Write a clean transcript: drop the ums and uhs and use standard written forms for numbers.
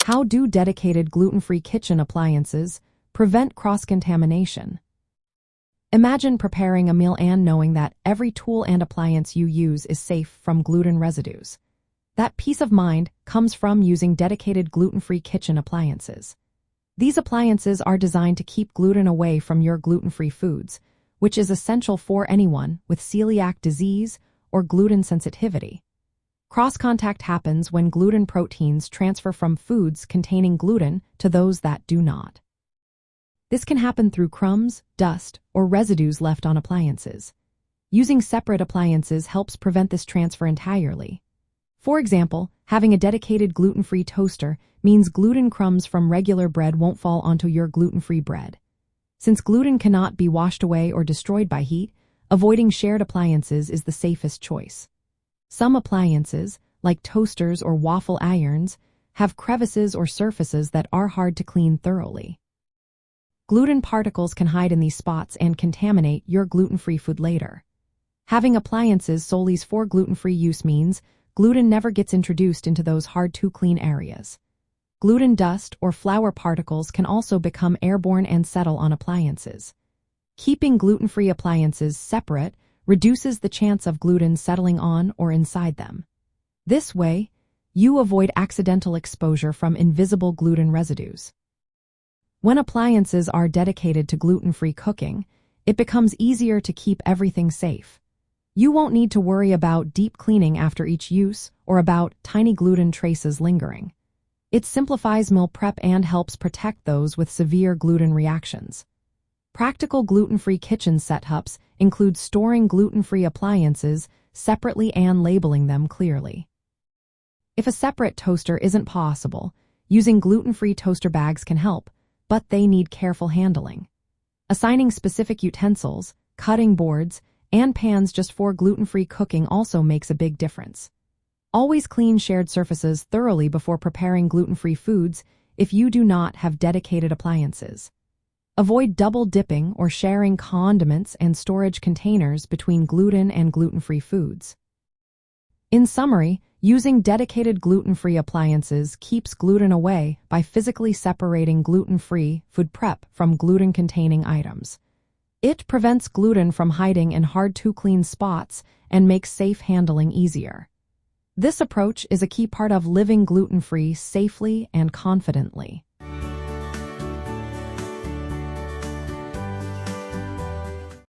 How do dedicated gluten-free kitchen appliances prevent cross-contamination? Imagine preparing a meal and knowing that every tool and appliance you use is safe from gluten residues. That peace of mind comes from using dedicated gluten-free kitchen appliances. These appliances are designed to keep gluten away from your gluten-free foods, which is essential for anyone with celiac disease or gluten sensitivity. Cross-contact happens when gluten proteins transfer from foods containing gluten to those that do not. This can happen through crumbs, dust, or residues left on appliances. Using separate appliances helps prevent this transfer entirely. For example, having a dedicated gluten-free toaster means gluten crumbs from regular bread won't fall onto your gluten-free bread. Since gluten cannot be washed away or destroyed by heat, avoiding shared appliances is the safest choice. Some appliances, like toasters or waffle irons, have crevices or surfaces that are hard to clean thoroughly. Gluten particles can hide in these spots and contaminate your gluten-free food later. Having appliances solely for gluten-free use means gluten never gets introduced into those hard-to-clean areas. Gluten dust or flour particles can also become airborne and settle on appliances. Keeping gluten-free appliances separate reduces the chance of gluten settling on or inside them. This way, you avoid accidental exposure from invisible gluten residues. When appliances are dedicated to gluten-free cooking, it becomes easier to keep everything safe. You won't need to worry about deep cleaning after each use or about tiny gluten traces lingering. It simplifies meal prep and helps protect those with severe gluten reactions. Practical gluten-free kitchen setups include storing gluten-free appliances separately and labeling them clearly. If a separate toaster isn't possible, using gluten-free toaster bags can help, but they need careful handling. Assigning specific utensils, cutting boards, and pans just for gluten-free cooking also makes a big difference. Always clean shared surfaces thoroughly before preparing gluten-free foods if you do not have dedicated appliances. Avoid double dipping or sharing condiments and storage containers between gluten and gluten-free foods. In summary, using dedicated gluten-free appliances keeps gluten away by physically separating gluten-free food prep from gluten-containing items. It prevents gluten from hiding in hard-to-clean spots and makes safe handling easier. This approach is a key part of living gluten-free safely and confidently.